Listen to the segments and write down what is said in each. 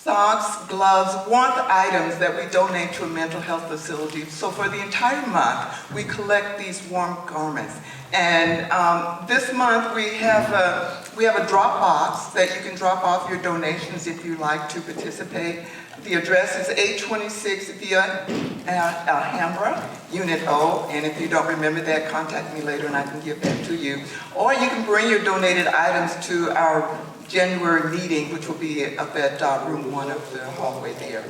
socks, gloves, warmth items that we donate to a mental health facility. So for the entire month, we collect these warm garments. And this month we have a drop box that you can drop off your donations if you like to participate. The address is 826 Via Alhambra, Unit O, and if you don't remember that, contact me later and I can give that to you. Or you can bring your donated items to our January meeting, which will be up at room 1 of the hallway there.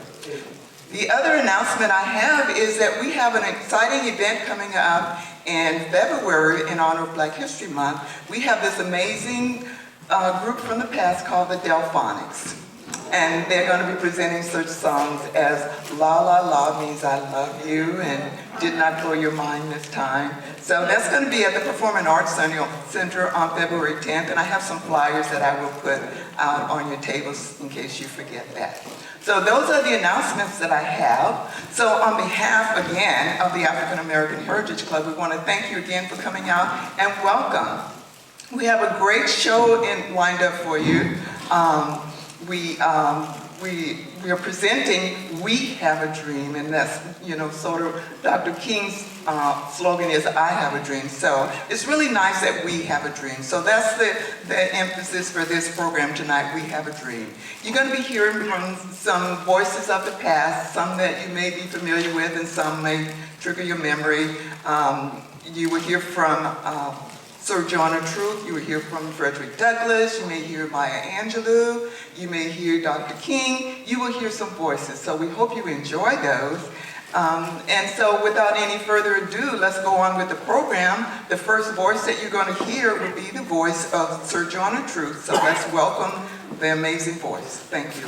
The other announcement I have is that we have an exciting event coming up in February in honor of Black History Month. We have this amazing group from the past called the Delphonics. And they're going to be presenting such songs as La La La means I love you and did not blow your mind this time. So that's going to be at the Performing Arts Center on February 10th, and I have some flyers that I will put out on your tables in case you forget that. So those are the announcements that I have. So on behalf, again, of the African American Heritage Club, we want to thank you again for coming out and welcome. We have a great show lined up for you. We are presenting We Have a Dream, and that's, sort of Dr. King's slogan is I have a dream. So it's really nice that we have a dream. So that's the emphasis for this program tonight, We Have a Dream. You're going to be hearing from some voices of the past, some that you may be familiar with and some may trigger your memory. You will hear from Sojourner Truth, you will hear from Frederick Douglass, you may hear Maya Angelou, you may hear Dr. King, you will hear some voices. So we hope you enjoy those. And so without any further ado, let's go on with the program. The first voice that you're going to hear will be the voice of Sojourner Truth. So let's welcome the amazing voice. Thank you.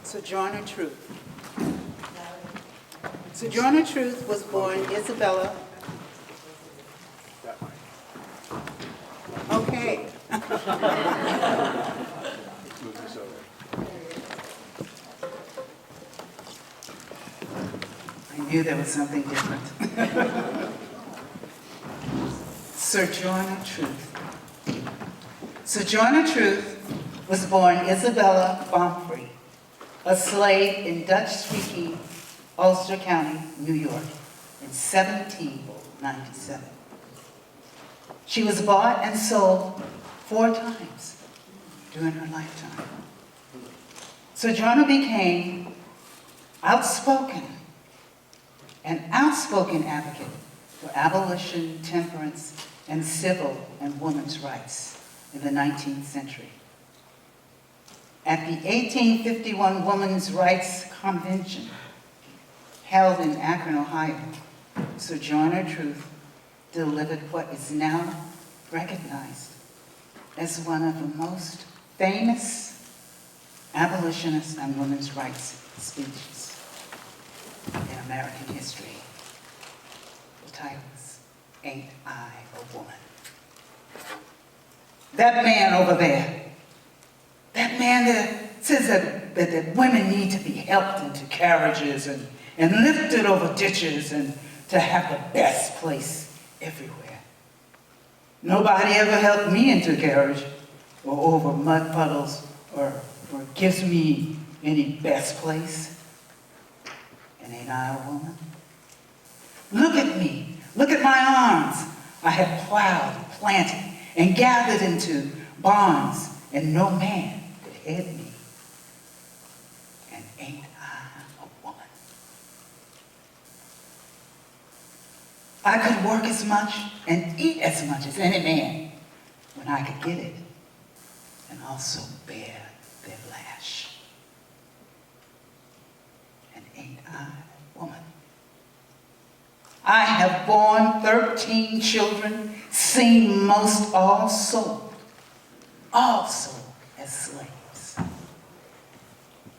Sojourner Truth. Sojourner Truth was born Isabella. Okay. I knew there was something different. Sojourner Truth. Sojourner Truth was born Isabella Bomfrey, a slave in Dutch-speaking Ulster County, New York, in 1797. She was bought and sold 4 times during her lifetime. Sojourner became an outspoken advocate for abolition, temperance, and civil and women's rights in the 19th century. At the 1851 Women's Rights Convention held in Akron, Ohio, Sojourner Truth delivered what is now recognized as one of the most famous abolitionist and women's rights speeches in American history. The title is Ain't I a Woman? That man over there, that man that says that women need to be helped into carriages and lifted over ditches and to have the best place everywhere. Nobody ever helped me into a carriage or over mud puddles or gives me any best place. And ain't I a woman? Look at me. Look at my arms. I have plowed, planted, and gathered into barns, and no man could head me. And ain't I a woman? I could work as much and eat as much as any man when I could get it, and also bear their lash. And ain't I a woman? I have borne 13 children, seen most all sold, also as slaves.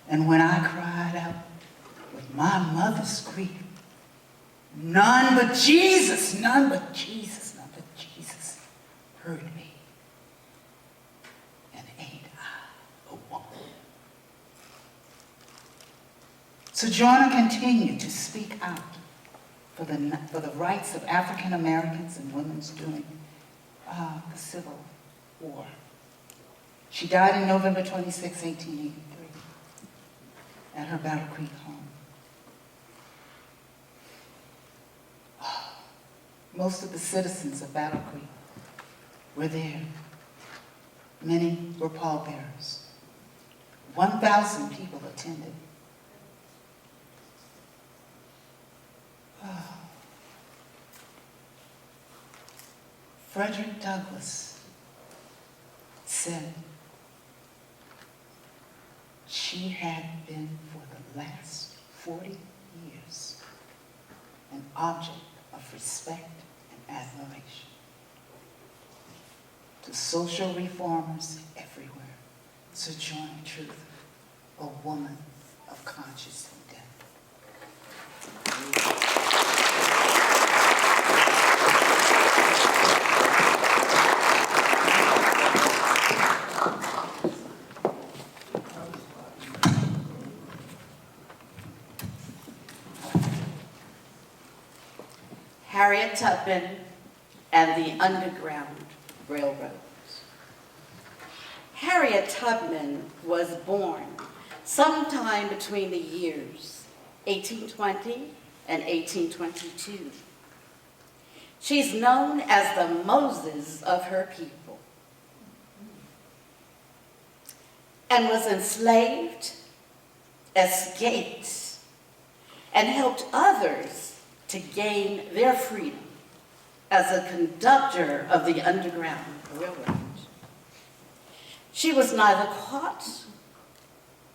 And when I cried out with my mother's grief, none but Jesus, none but Jesus, none but Jesus heard me. And ain't I a woman? Sojourner continued to speak out for the rights of African Americans and women during the Civil War. She died on November 26, 1883, at her Battle Creek home. Most of the citizens of Battle Creek were there. Many were pallbearers. 1,000 people attended. Frederick Douglass said she had been for the last 40 years an object of respect and admiration to social reformers everywhere. Sojourner Truth, a woman of conscious depth. Harriet Tubman and the Underground Railroads. Harriet Tubman was born sometime between the years 1820 and 1822. She's known as the Moses of her people and was enslaved, escaped, and helped others to gain their freedom as a conductor of the Underground Railroad. She was neither caught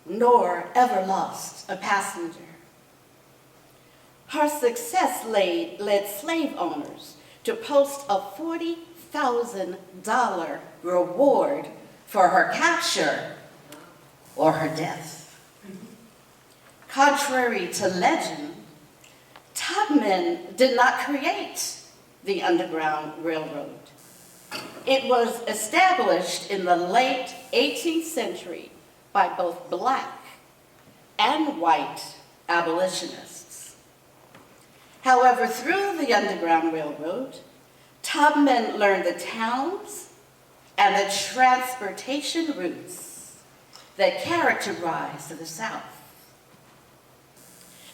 nor ever lost a passenger. Her success led slave owners to post a $40,000 reward for her capture or her death. Contrary to legend, Tubman did not create the Underground Railroad. It was established in the late 18th century by both black and white abolitionists. However, through the Underground Railroad, Tubman learned the towns and the transportation routes that characterized the South.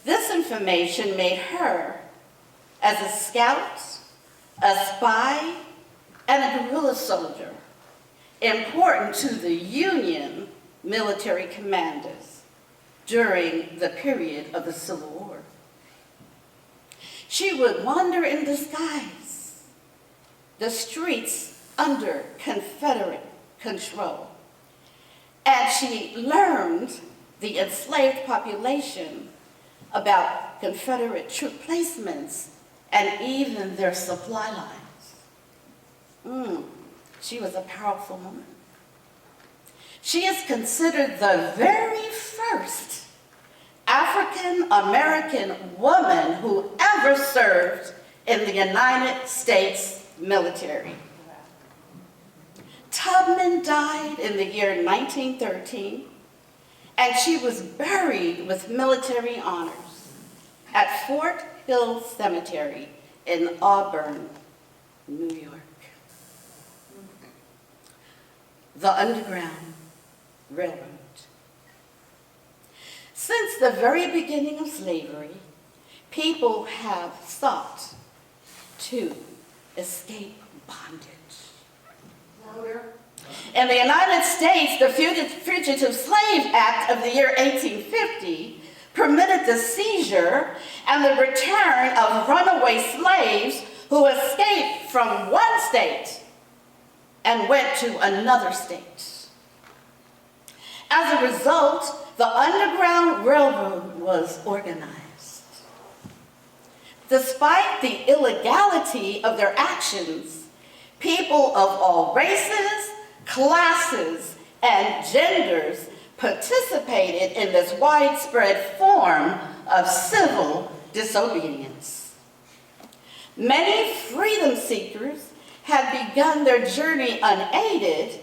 This information made her, as a scout, a spy, and a guerrilla soldier, important to the Union military commanders during the period of the Civil War. She would wander in disguise the streets under Confederate control, and she learned the enslaved population about Confederate troop placements and even their supply lines. She was a powerful woman. She is considered the very first African-American woman who ever served in the United States military. Tubman died in the year 1913, and she was buried with military honors at Fort Hill Cemetery in Auburn, New York. The Underground Railroad. Since the very beginning of slavery, people have sought to escape bondage. In the United States, the Fugitive Slave Act of the year 1850 permitted the seizure and the return of runaway slaves who escaped from one state and went to another state. As a result, the Underground Railroad was organized. Despite the illegality of their actions, people of all races, classes, and genders participated in this widespread form of civil disobedience. Many freedom seekers had begun their journey unaided,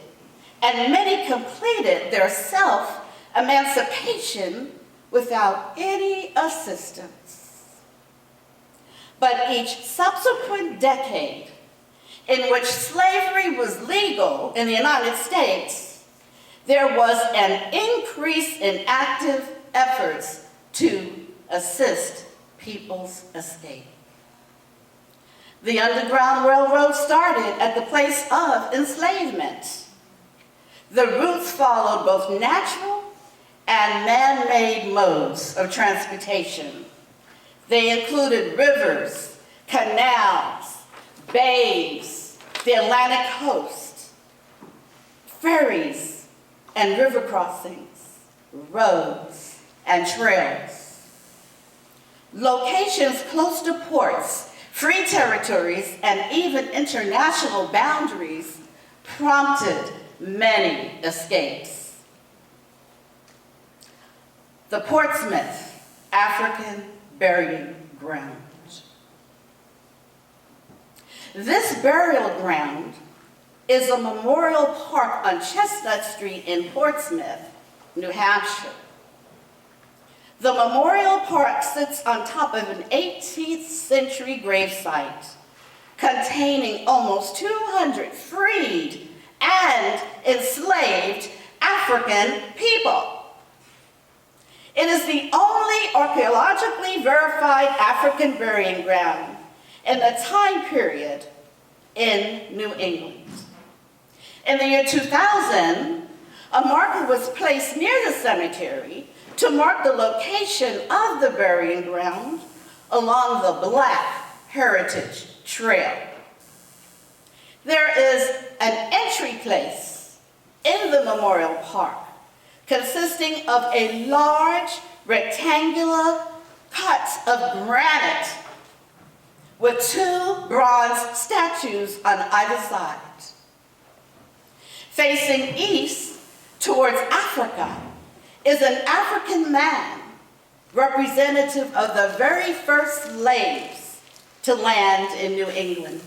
and many completed their self-emancipation without any assistance. But each subsequent decade in which slavery was legal in the United States, there was an increase in active efforts to assist people's escape. The Underground Railroad started at the place of enslavement. The routes followed both natural and man-made modes of transportation. They included rivers, canals, bays, the Atlantic coast, ferries and river crossings, roads and trails. Locations close to ports, free territories, and even international boundaries prompted many escapes. The Portsmouth African Burying Ground. This burial ground is a memorial park on Chestnut Street in Portsmouth, New Hampshire. The memorial park sits on top of an 18th century gravesite containing almost 200 freed and enslaved African people. It is the only archaeologically verified African burying ground in the time period in New England. In the year 2000, a marker was placed near the cemetery to mark the location of the burying ground along the Black Heritage Trail. There is an entry place in the memorial park consisting of a large rectangular cut of granite with two bronze statues on either side. Facing east towards Africa is an African man, representative of the very first slaves to land in New England.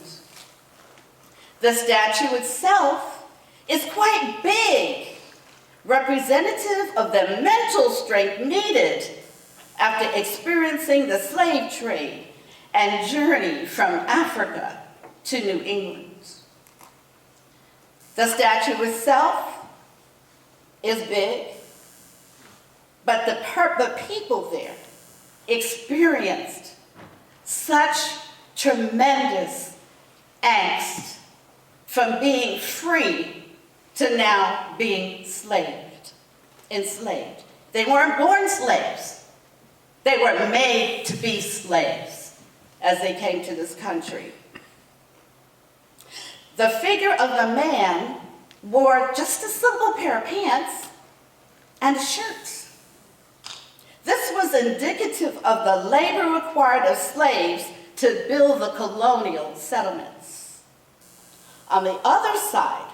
The statue itself is quite big, representative of the mental strength needed after experiencing the slave trade and journey from Africa to New England. The statue itself is big, but the people there experienced such tremendous angst from being free to now being enslaved. They weren't born slaves. They were made to be slaves as they came to this country. The figure of the man wore just a simple pair of pants and a shirt. This was indicative of the labor required of slaves to build the colonial settlements. On the other side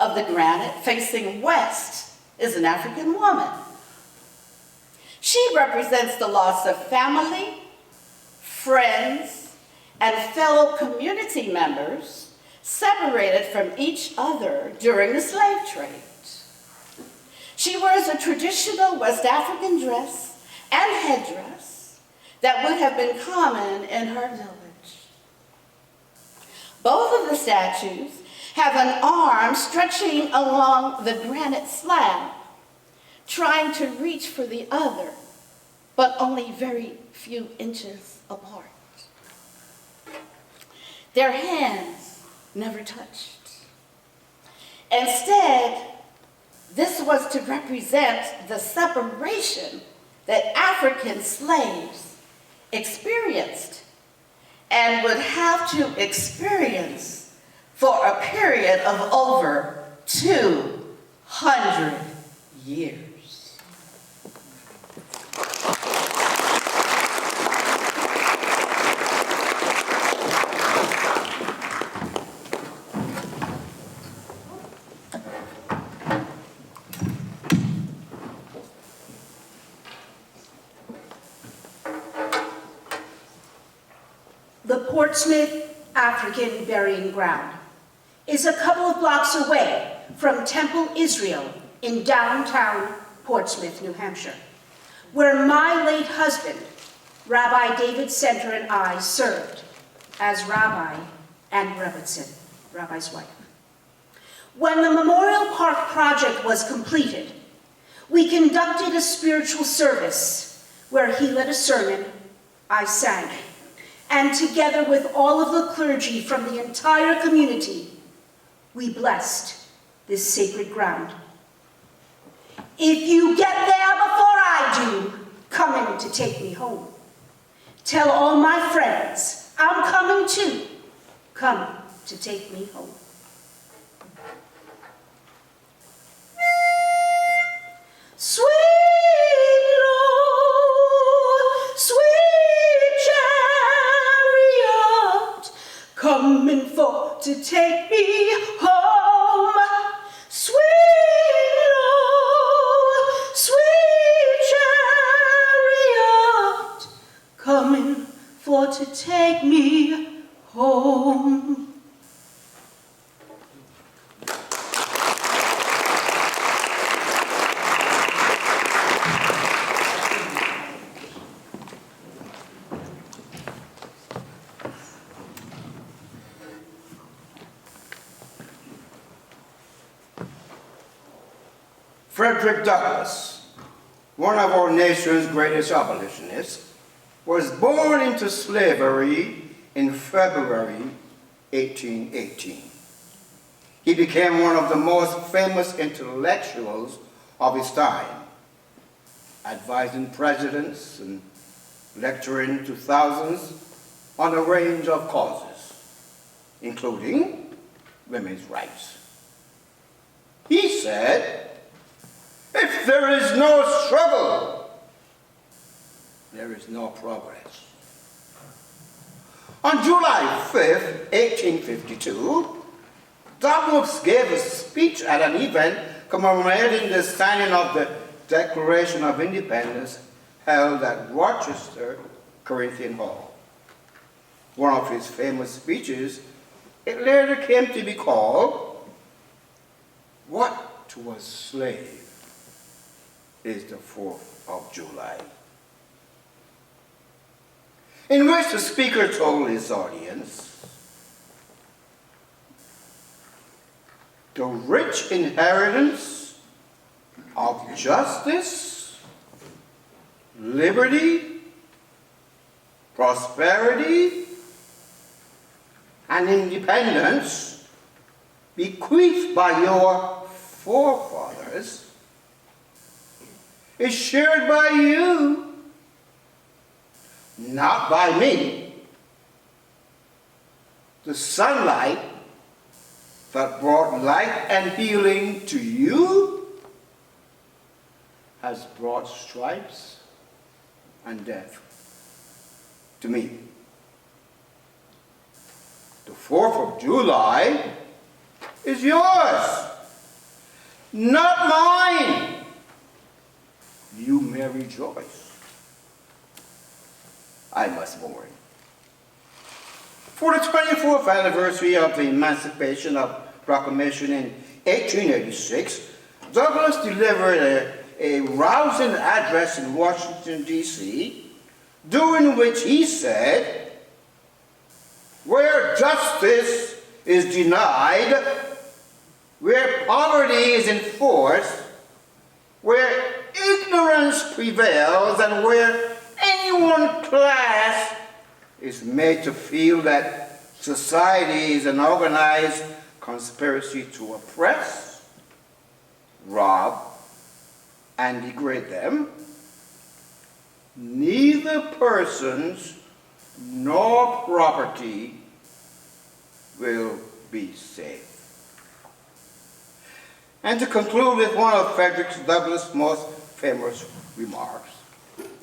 of the granite, facing west, is an African woman. She represents the loss of family, friends, and fellow community members separated from each other during the slave trade. She wears a traditional West African dress and headdress that would have been common in her village. Both of the statues have an arm stretching along the granite slab, trying to reach for the other, but only very few inches apart. Their hands never touched. Instead, this was to represent the separation that African slaves experienced and would have to experience for a period of over 200 years. The Portsmouth African Burying Ground is a couple of blocks away from Temple Israel in downtown Portsmouth, New Hampshire, where my late husband, Rabbi David Center, and I served as Rabbi and Rebbitzin, Rabbi's wife. When the Memorial Park project was completed, we conducted a spiritual service where he led a sermon, I sang, and together with all of the clergy from the entire community, we blessed this sacred ground. If you get there before I do, come in to take me home. Tell all my friends I'm coming too. Come to take me home. Sweet Lord, sweet chariot, coming for to take me home. Sweet Lord, sweet chariot, coming for to take me home. Frederick Douglass, one of our nation's greatest abolitionists, was born into slavery in February 1818. He became one of the most famous intellectuals of his time, advising presidents and lecturing to thousands on a range of causes, including women's rights. He said, "If there is no struggle, there is no progress." On July 5th, 1852, Douglas gave a speech at an event commemorating the signing of the Declaration of Independence held at Rochester, Corinthian Hall. One of his famous speeches, it later came to be called, "What to a Slave is the 4th of July," in which the speaker told his audience, "The rich inheritance of justice, liberty, prosperity, and independence bequeathed by your forefathers is shared by you, not by me. The sunlight that brought light and healing to you has brought stripes and death to me. The 4th of July is yours, not mine. You may rejoice. I must mourn." For the 24th anniversary of the Emancipation Proclamation in 1886, Douglass delivered a rousing address in Washington, D.C., during which he said, "Where justice is denied, where poverty is enforced, where ignorance prevails, and where any one class is made to feel that society is an organized conspiracy to oppress, rob, and degrade them, neither persons nor property will be safe." And to conclude with one of Frederick Douglass' most famous remarks,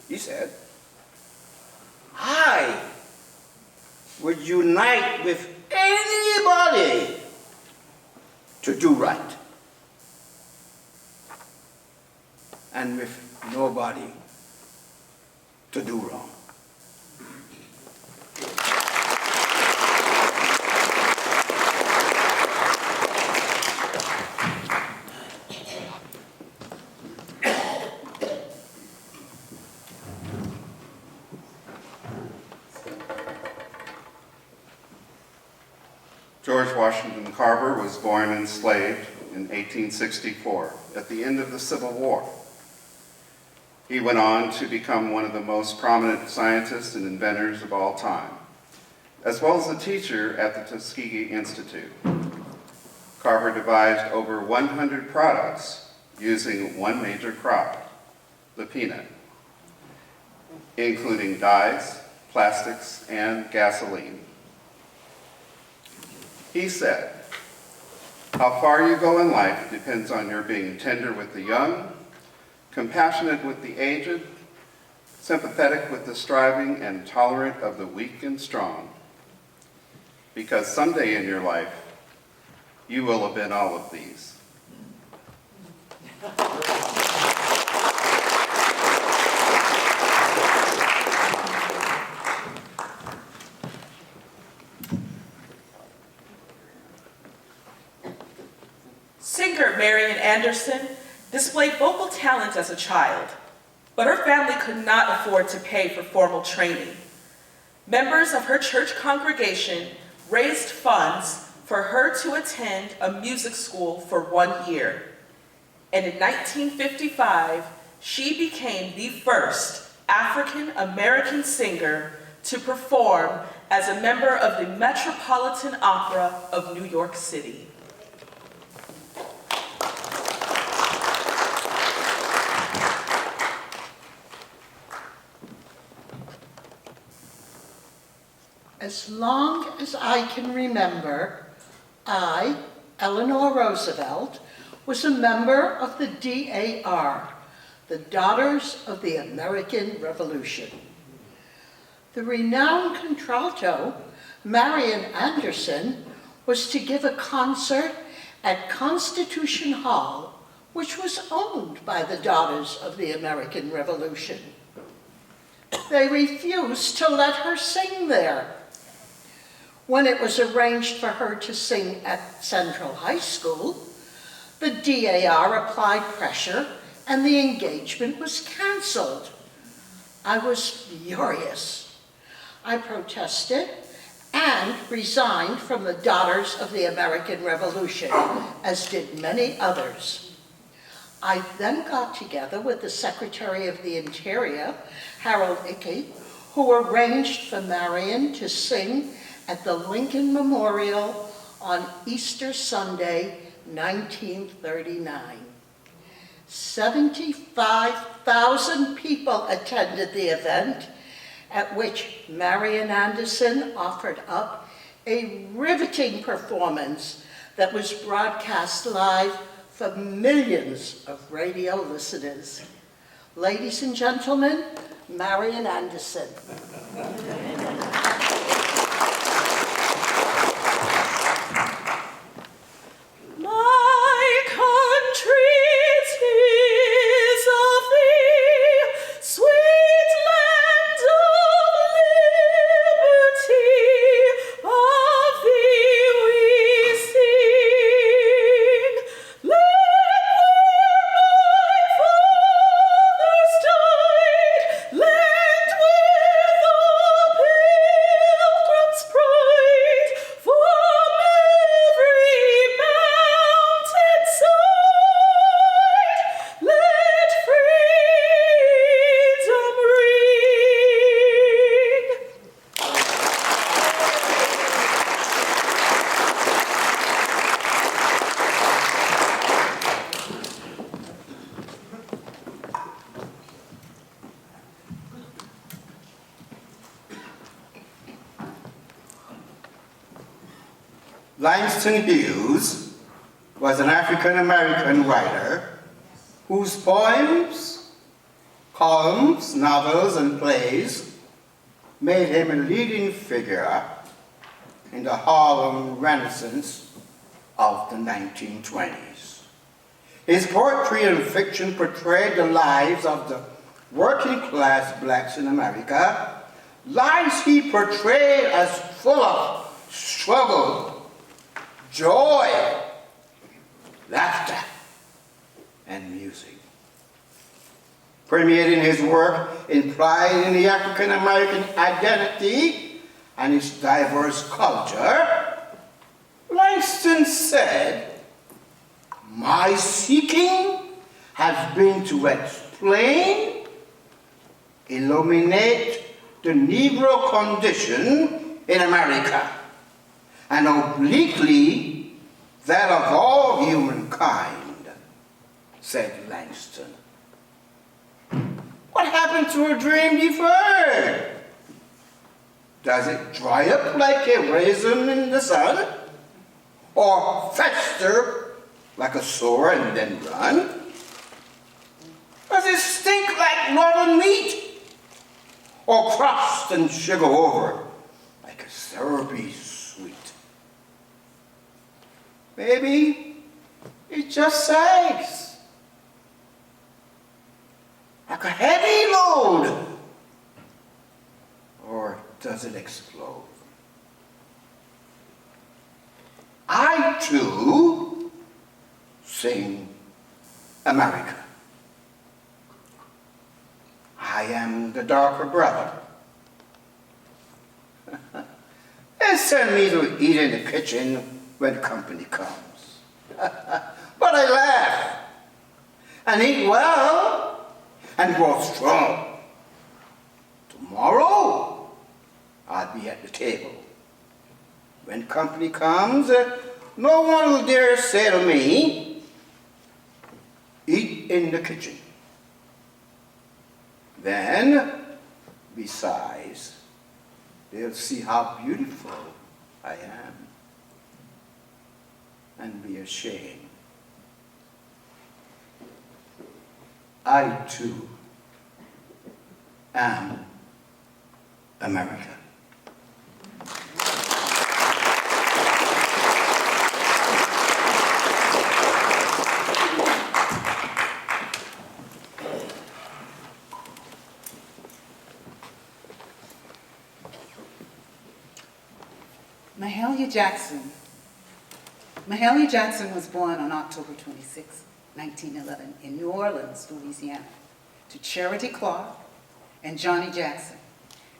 he said, "I would unite with anybody to do right, and with nobody to do wrong." George Washington Carver was born enslaved in 1864 at the end of the Civil War. He went on to become one of the most prominent scientists and inventors of all time, as well as a teacher at the Tuskegee Institute. Carver devised over 100 products using one major crop, the peanut, including dyes, plastics, and gasoline. He said, "How far you go in life depends on your being tender with the young, compassionate with the aged, sympathetic with the striving, and tolerant of the weak and strong. Because someday in your life, you will have been all of these." Singer Marian Anderson displayed vocal talent as a child, but her family could not afford to pay for formal training. Members of her church congregation raised funds for her to attend a music school for 1 year. And in 1955, she became the first African-American singer to perform as a member of the Metropolitan Opera of New York City. As long as I can remember, I, Eleanor Roosevelt, was a member of the DAR, the Daughters of the American Revolution. The renowned contralto, Marian Anderson, was to give a concert at Constitution Hall, which was owned by the Daughters of the American Revolution. They refused to let her sing there. When it was arranged for her to sing at Central High School, the DAR applied pressure and the engagement was canceled. I was furious. I protested and resigned from the Daughters of the American Revolution, as did many others. I then got together with the Secretary of the Interior, Harold Ickey, who arranged for Marian to sing at the Lincoln Memorial on Easter Sunday, 1939. 75,000 people attended the event, at which Marian Anderson offered up a riveting performance that was broadcast live for millions of radio listeners. Ladies and gentlemen, Marian Anderson. My country, 'tis of thee, sweet land of liberty, of thee we sing. Land where my fathers died, land where the pilgrims pride, from every mountain side, let freedom ring. Langston Hughes was an African-American writer whose poems, columns, novels, and plays made him a leading figure in the Harlem Renaissance of the 1920s. His poetry and fiction portrayed the lives of the working-class blacks in America, lives he portrayed as full of struggle, joy, laughter, and music. Permeating his work in pride in the African-American identity and its diverse culture Langston said, "My seeking has been to explain, illuminate the Negro condition in America, and obliquely that of all humankind," said Langston. What happened to a dream deferred? Does it dry up like a raisin in the sun? Or fester like a sore and then run? Does it stink like rotten meat? Or crust and sugar over like a syrupy sweet? Maybe it just sags like a heavy load. Or does it explode? I too sing America. I am the darker brother. They send me to eat in the kitchen when company comes. But I laugh and eat well and grow strong. Tomorrow, I'll be at the table. When company comes, no one will dare say to me, "Eat in the kitchen." Then, besides, they'll see how beautiful I am and be ashamed. I too am America. Mahalia Jackson. Mahalia Jackson was born on October 26, 1911, in New Orleans, Louisiana, to Charity Clark and Johnny Jackson.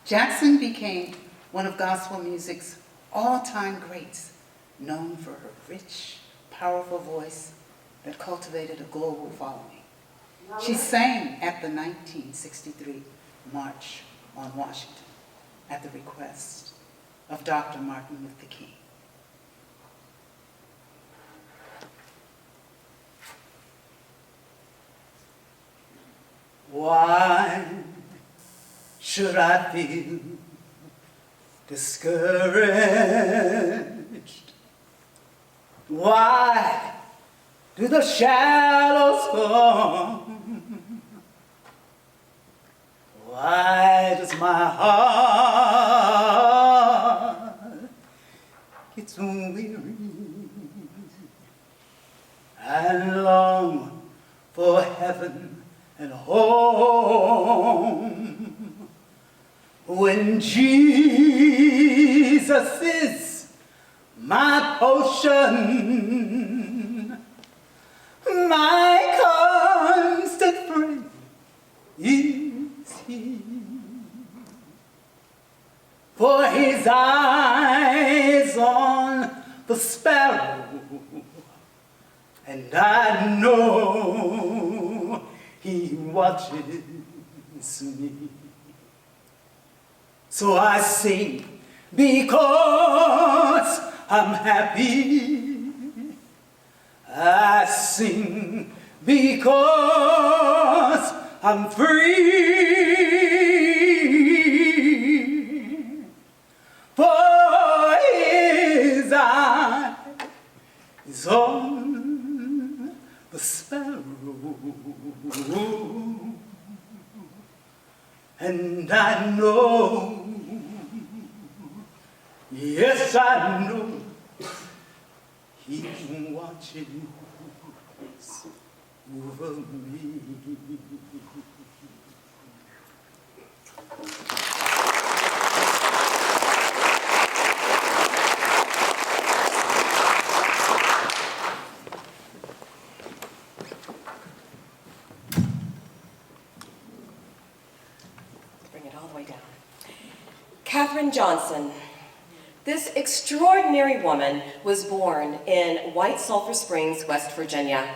Jackson became one of gospel music's all-time greats, known for her rich, powerful voice that cultivated a global following. She sang at the 1963 March on Washington at the request of Dr. Martin Luther King. Why should I feel discouraged? Why do the shadows come? Why does my heart get so weary and long for heaven and home when Jesus is my portion, my constant friend is He. For His eyes on the sparrow, and I know He watches me. So I sing because I'm happy. I sing because I'm free. For His eyes on the sparrow, and I know, yes I know, He watches over me. Bring it all the way down. Katherine Johnson, This extraordinary woman was born in White Sulphur Springs, West Virginia,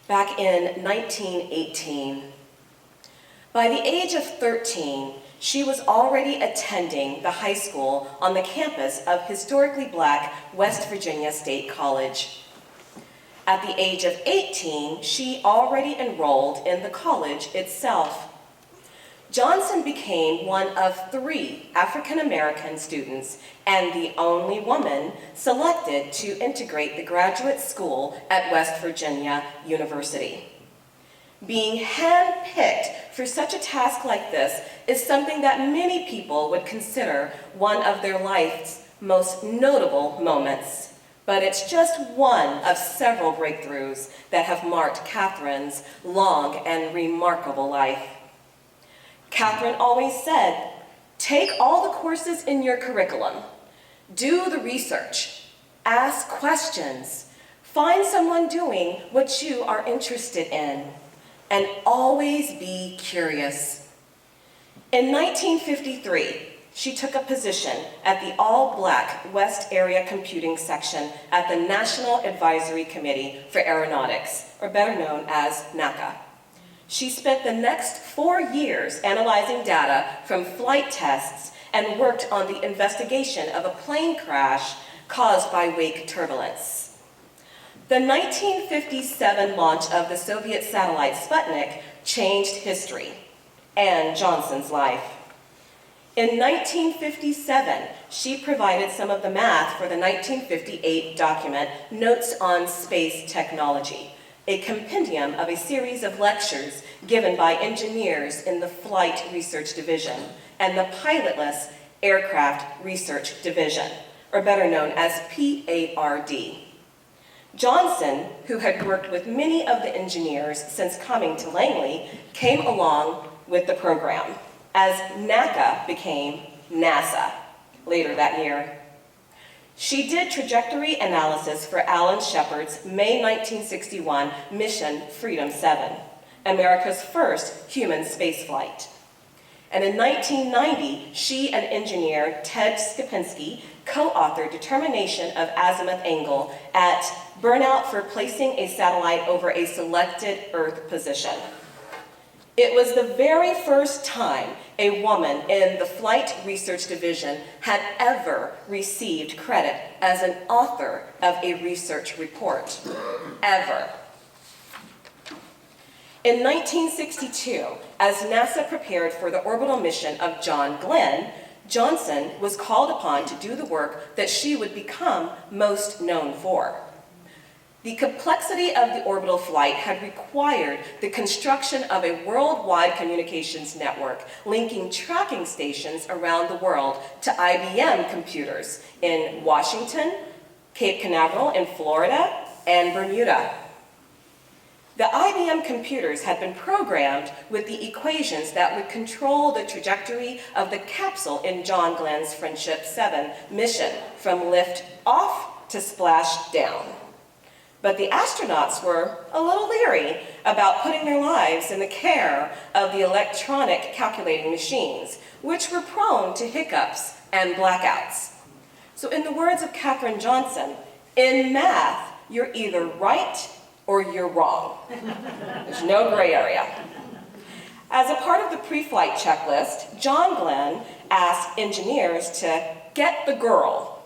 back in 1918. By the age of 13, she was already attending the high school on the campus of historically black West Virginia State College. At the age of 18, she already enrolled in the college itself. Johnson became one of 3 African-American students and the only woman selected to integrate the graduate school at West Virginia University. Being handpicked for such a task like this is something that many people would consider one of their life's most notable moments. But it's just one of several breakthroughs that have marked Catherine's long and remarkable life. Catherine always said, take all the courses in your curriculum, do the research, ask questions, find someone doing what you are interested in, and always be curious. In 1953, she took a position at the all-black West Area Computing Section at the National Advisory Committee for Aeronautics, or better known as NACA. She spent the next 4 years analyzing data from flight tests and worked on the investigation of a plane crash caused by wake turbulence. The 1957 launch of the Soviet satellite Sputnik changed history and Johnson's life. In 1957, she provided some of the math for the 1958 document, Notes on Space Technology, a compendium of a series of lectures given by engineers in the Flight Research Division and the Pilotless Aircraft Research Division, or better known as PARD. Johnson, who had worked with many of the engineers since coming to Langley, came along with the program as NACA became NASA later that year. She did trajectory analysis for Alan Shepard's May 1961 mission Freedom 7, America's first human spaceflight. And in 1990, she and engineer Ted Skopinski co-authored Determination of Azimuth Angle at Burnout for placing a satellite over a selected Earth position. It was the very first time a woman in the Flight Research Division had ever received credit as an author of a research report, ever. In 1962, as NASA prepared for the orbital mission of John Glenn, Johnson was called upon to do the work that she would become most known for. The complexity of the orbital flight had required the construction of a worldwide communications network linking tracking stations around the world to IBM computers in Washington, Cape Canaveral in Florida, and Bermuda. The IBM computers had been programmed with the equations that would control the trajectory of the capsule in John Glenn's Friendship 7 mission from lift off to splash down. But the astronauts were a little leery about putting their lives in the care of the electronic calculating machines, which were prone to hiccups and blackouts. So in the words of Katherine Johnson, in math, you're either right or you're wrong. There's no gray area. As a part of the pre-flight checklist, John Glenn asked engineers to get the girl,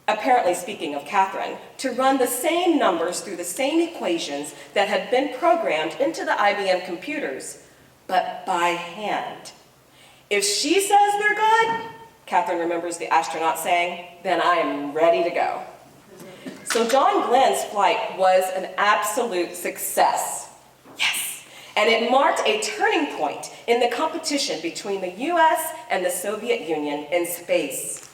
apparently speaking of Catherine, to run the same numbers through the same equations that had been programmed into the IBM computers, but by hand. If she says they're good, Catherine remembers the astronaut saying, then I am ready to go. So John Glenn's flight was an absolute success. Yes. And it marked a turning point in the competition between the US and the Soviet Union in space.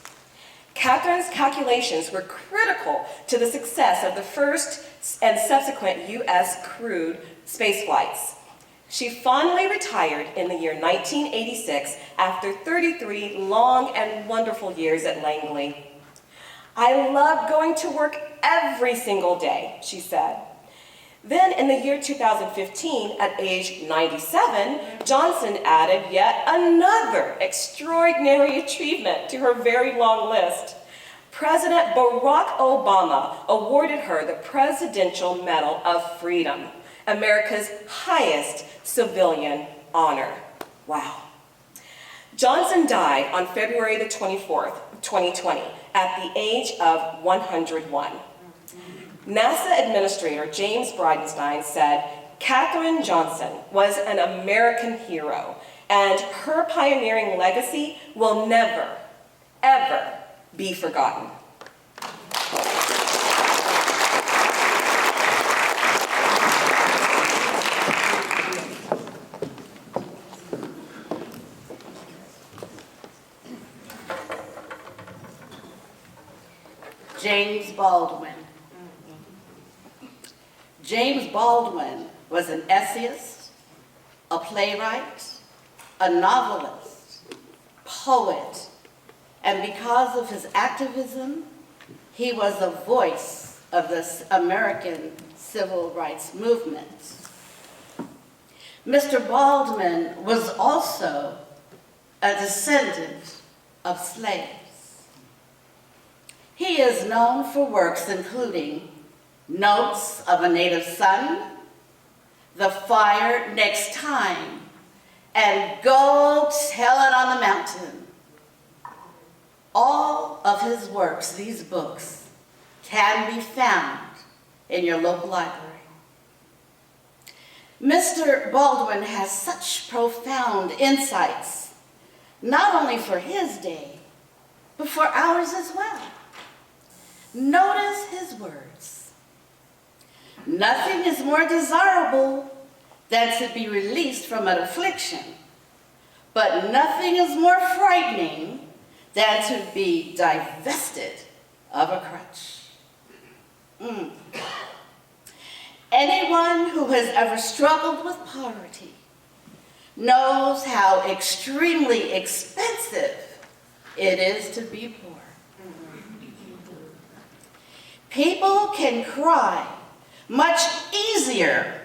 Catherine's calculations were critical to the success of the first and subsequent US crewed space flights. She finally retired in the year 1986 after 33 long and wonderful years at Langley. I loved going to work every single day, she said. Then in the year 2015, at age 97, Johnson added yet another extraordinary achievement to her very long list, President Barack Obama awarded her the Presidential Medal of Freedom, America's highest civilian honor. Wow. Johnson died on February the 24th, 2020, at the age of 101. NASA Administrator James Bridenstine said, Katherine Johnson was an American hero, and her pioneering legacy will never, ever be forgotten. James Baldwin. James Baldwin was an essayist, a playwright, a novelist, poet, and because of his activism, he was a voice of the American civil rights movement. Mr. Baldwin was also a descendant of slaves. He is known for works including Notes of a Native Son, The Fire Next Time, and Go Tell It on the Mountain. All of his works, these books, can be found in your local library. Mr. Baldwin has such profound insights, not only for his day, but for ours as well. Notice his words. Nothing is more desirable than to be released from an affliction, but nothing is more frightening than to be divested of a crutch. Anyone who has ever struggled with poverty knows how extremely expensive it is to be poor. People can cry much easier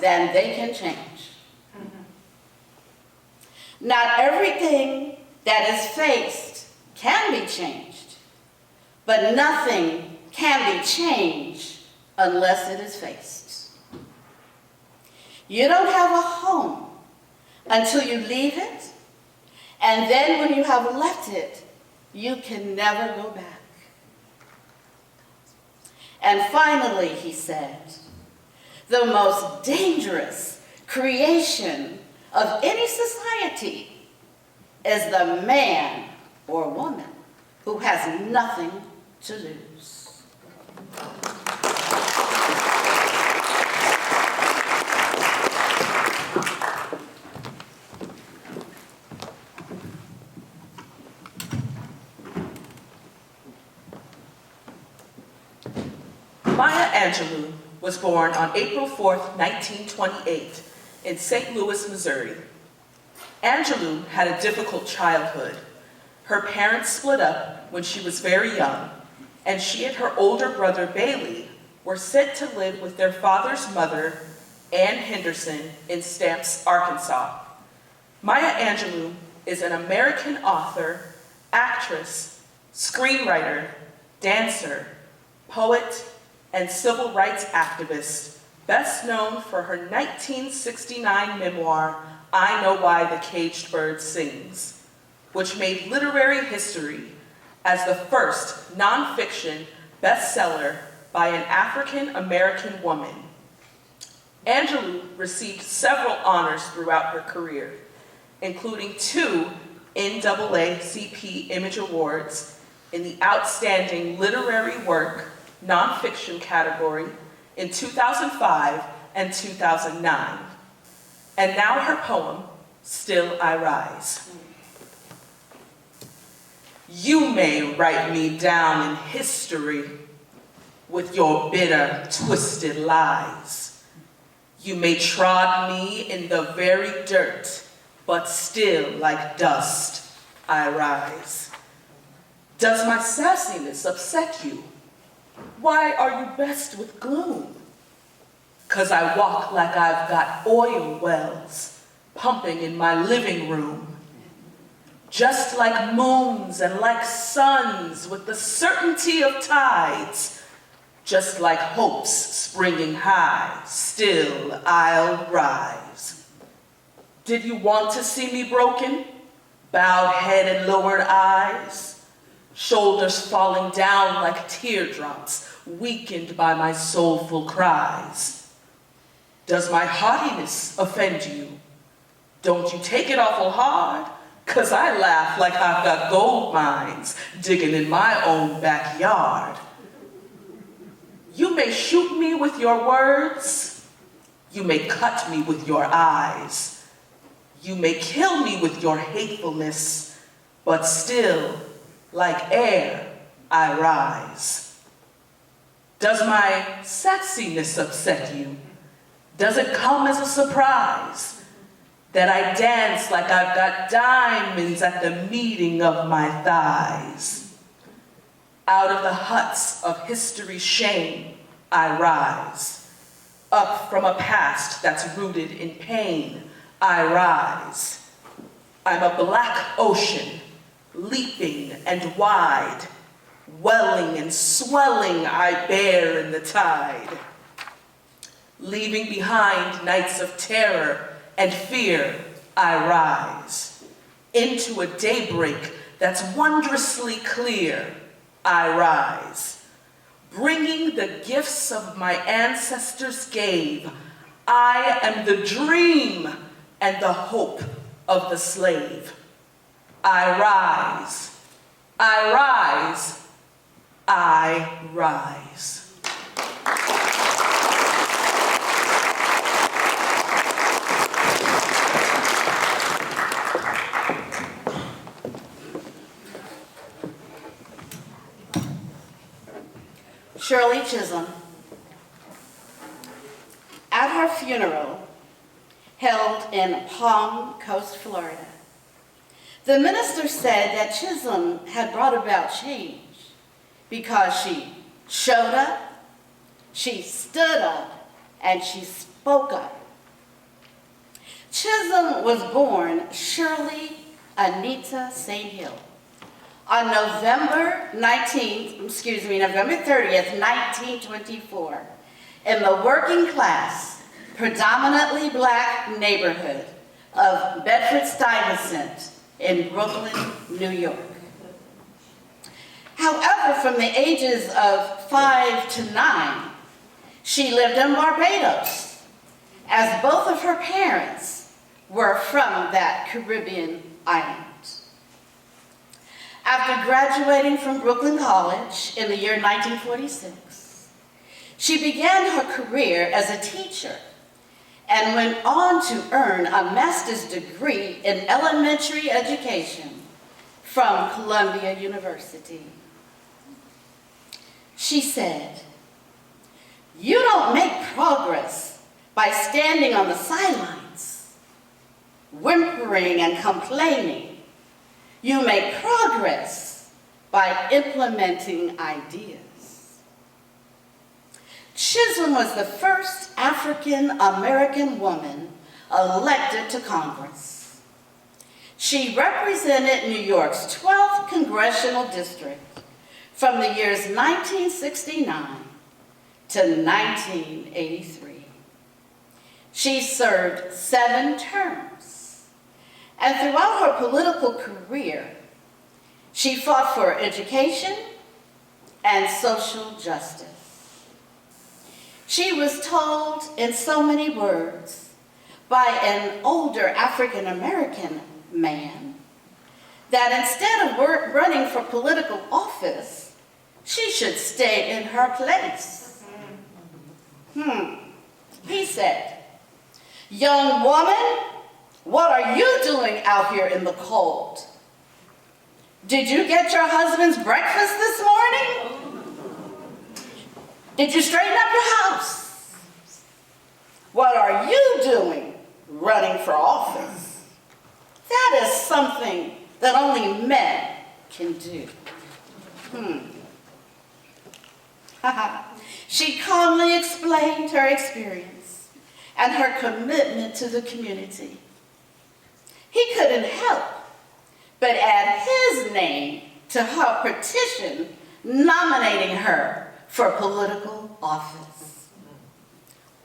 than they can change. Not everything that is faced can be changed, but nothing can be changed unless it is faced. You don't have a home until you leave it, and then when you have left it, you can never go back. And finally, he said, the most dangerous creation of any society is the man or woman who has nothing to lose. Maya Angelou was born on April 4th, 1928, in St. Louis, Missouri. Angelou had a difficult childhood. Her parents split up when she was very young, and she and her older brother, Bailey, were sent to live with their father's mother, Ann Henderson, in Stamps, Arkansas. Maya Angelou is an American author, actress, screenwriter, dancer, poet, and civil rights activist, best known for her 1969 memoir, I Know Why the Caged Bird Sings, which made literary history as the first nonfiction bestseller by an African-American woman. Angelou received several honors throughout her career, including 2 NAACP Image Awards in the Outstanding Literary Work Nonfiction category in 2005 and 2009. And now her poem, Still I Rise. You may write me down in history with your bitter, twisted lies. You may trod me in the very dirt, but still like dust I rise. Does my sassiness upset you? Why are you best with gloom? 'Cause I walk like I've got oil wells pumping in my living room. just like moons and like suns with the certainty of tides, just like hopes springing high, still I'll rise. Did you want to see me broken? Bowed head and lowered eyes, shoulders falling down like teardrops, weakened by my soulful cries. Does my haughtiness offend you? Don't you take it awful hard, 'cause I laugh like I've got gold mines digging in my own backyard. You may shoot me with your words, you may cut me with your eyes, you may kill me with your hatefulness, but still, like air, I rise. Does my sexiness upset you? Does it come as a surprise that I dance like I've got diamonds at the meeting of my thighs? Out of the huts of history's shame, I rise. Up from a past that's rooted in pain, I rise. I'm a black ocean, leaping and wide, welling and swelling I bear in the tide. Leaving behind nights of terror and fear, I rise. Into a daybreak that's wondrously clear, I rise. Bringing the gifts of my ancestors gave, I am the dream and the hope of the slave. I rise, I rise, I rise. Shirley Chisholm. At her funeral, held in Palm Coast, Florida, the minister said that Chisholm had brought about change because she showed up, she stood up, and she spoke up. Chisholm was born Shirley Anita St. Hill on November 30th, 1924, in the working class, predominantly black neighborhood of Bedford-Stuyvesant in Brooklyn, New York. However, from the ages of 5 to 9, she lived in Barbados, as both of her parents were from that Caribbean island. After graduating from Brooklyn College in the year 1946, she began her career as a teacher and went on to earn a master's degree in elementary education from Columbia University. She said, "You don't make progress by standing on the sidelines, whimpering and complaining. You make progress by implementing ideas." Chisholm was the first African-American woman elected to Congress. She represented New York's 12th congressional district from the years 1969 to 1983. She served 7 terms, and throughout her political career, she fought for education and social justice. She was told in so many words by an older African-American man that instead of running for political office, she should stay in her place. He said, "Young woman, what are you doing out here in the cold? Did you get your husband's breakfast this morning? Did you straighten up your house? What are you doing running for office? That is something that only men can do." She calmly explained her experience and her commitment to the community. He couldn't help but add his name to her petition nominating her for political office.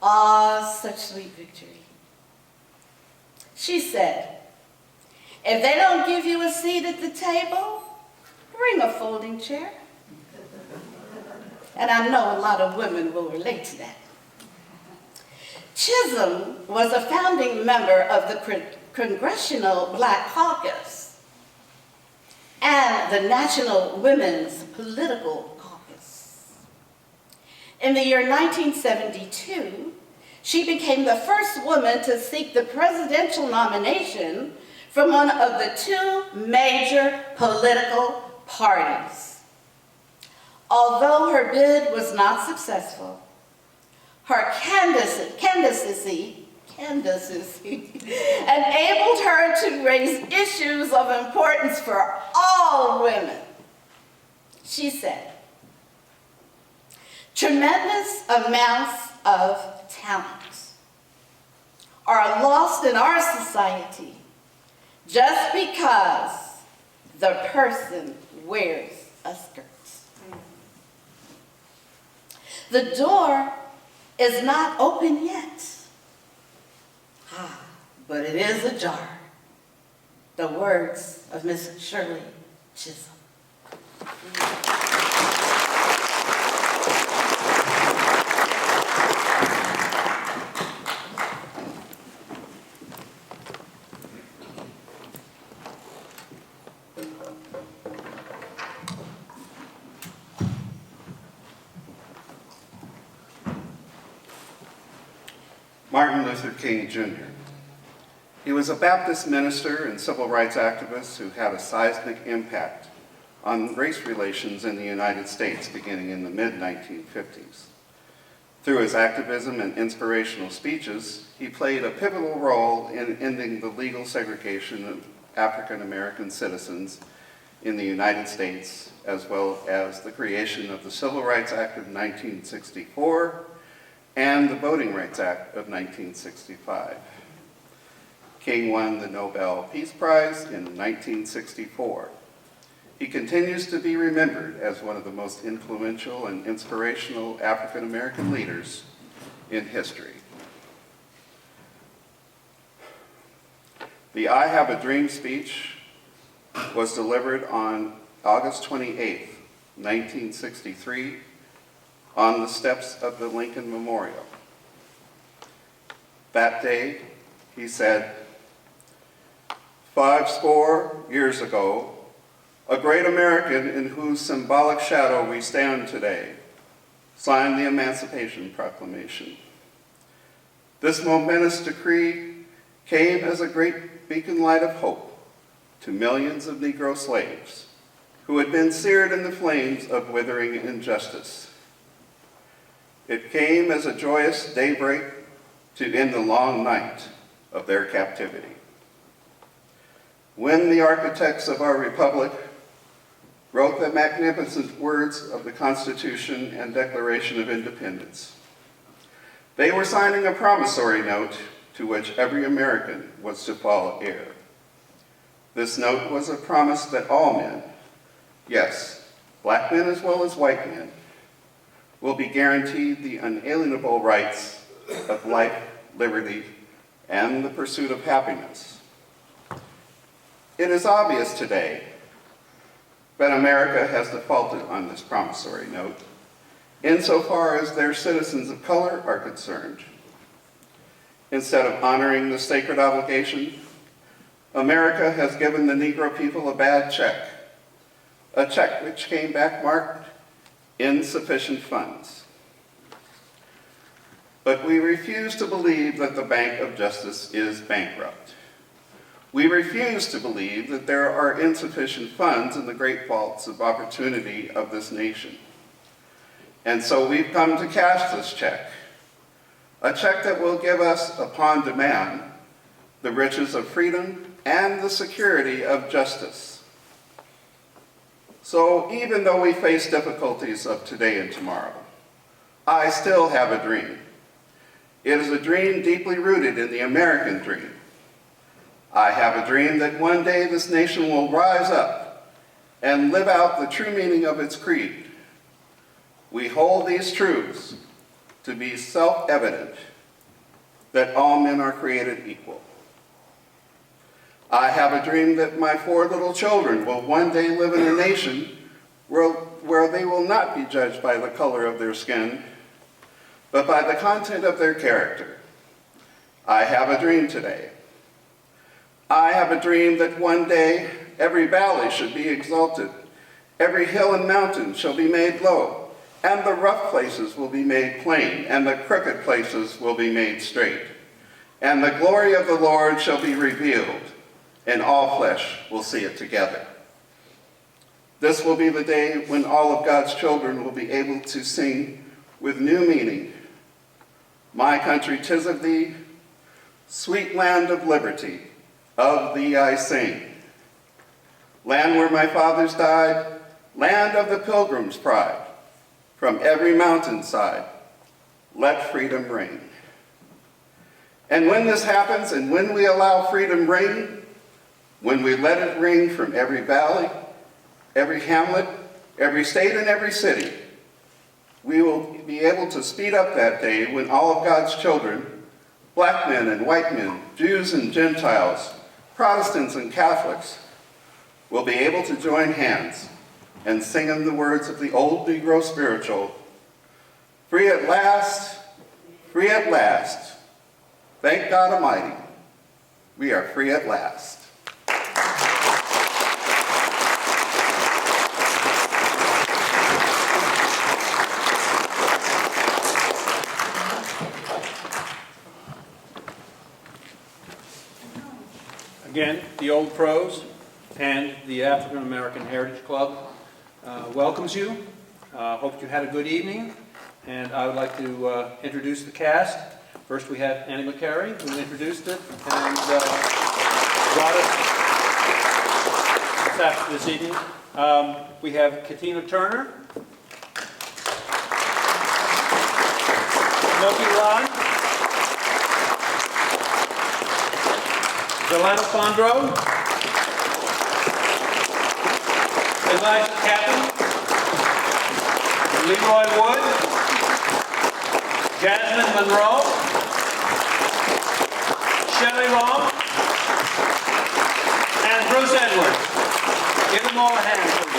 Ah, such sweet victory. She said, if they don't give you a seat at the table, bring a folding chair. And I know a lot of women will relate to that. Chisholm was a founding member of the Congressional Black Caucus and the National Women's Political Caucus. In the year 1972, she became the first woman to seek the presidential nomination from one of the two major political parties. Although her bid was not successful, her candidacy enabled her to raise issues of importance for all women. She said, tremendous amounts of talent are lost in our society just because the person wears a skirt. The door is not open yet. But it is ajar. The words of Miss Shirley Chisholm. Martin Luther King Jr. He was a Baptist minister and civil rights activist who had a seismic impact on race relations in the United States beginning in the mid-1950s. Through his activism and inspirational speeches, he played a pivotal role in ending the legal segregation of African American citizens in the United States, as well as the creation of the Civil Rights Act of 1964 and the Voting Rights Act of 1965. King won the Nobel Peace Prize in 1964. He continues to be remembered as one of the most influential and inspirational African American leaders in history. The I Have a Dream speech was delivered on August 28, 1963, on the steps of the Lincoln Memorial. That day, he said, 80 years ago, a great American in whose symbolic shadow we stand today signed the Emancipation Proclamation. This momentous decree came as a great beacon light of hope to millions of Negro slaves who had been seared in the flames of withering injustice. It came as a joyous daybreak to end the long night of their captivity. When the architects of our republic wrote the magnificent words of the Constitution and Declaration of Independence, they were signing a promissory note to which every American was to fall heir. This note was a promise that all men, yes, black men as well as white men, will be guaranteed the unalienable rights of life, liberty, and the pursuit of happiness. It is obvious today that America has defaulted on this promissory note insofar as their citizens of color are concerned. Instead of honoring the sacred obligation, America has given the Negro people a bad check, a check which came back marked insufficient funds. But we refuse to believe that the Bank of Justice is bankrupt. We refuse to believe that there are insufficient funds in the great vaults of opportunity of this nation. And so we've come to cash this check, a check that will give us, upon demand, the riches of freedom and the security of justice. So even though we face difficulties of today and tomorrow, I still have a dream. It is a dream deeply rooted in the American dream. I have a dream that one day this nation will rise up and live out the true meaning of its creed. We hold these truths to be self-evident, that all men are created equal. I have a dream that my 4 little children will one day live in a nation where they will not be judged by the color of their skin, but by the content of their character. I have a dream today. I have a dream that one day every valley should be exalted, every hill and mountain shall be made low, and the rough places will be made plain, and the crooked places will be made straight. And the glory of the Lord shall be revealed, and all flesh will see it together. This will be the day when all of God's children will be able to sing with new meaning, "My country, 'tis of thee, sweet land of liberty, of thee I sing. Land where my fathers died, land of the pilgrim's pride, from every mountainside, let freedom ring." And when this happens, and when we allow freedom ring, when we let it ring from every valley, every hamlet, every state, and every city, we will be able to speed up that day when all of God's children, black men and white men, Jews and Gentiles, Protestants and Catholics, will be able to join hands and sing in the words of the old Negro spiritual, "Free at last, free at last. Thank God Almighty, we are free at last." Again, the Old Pros and the African American Heritage Club welcomes you. Hope you had a good evening. And I would like to introduce the cast. First we have Annie McCary, who introduced it and brought us this evening. We have Katina Turner, Smokey Ron, Delano Fondro, Elijah Captain, Leroy Wood, Jasmine Monroe, Shelley Long, and Bruce Edwards. Give them all a hand, please.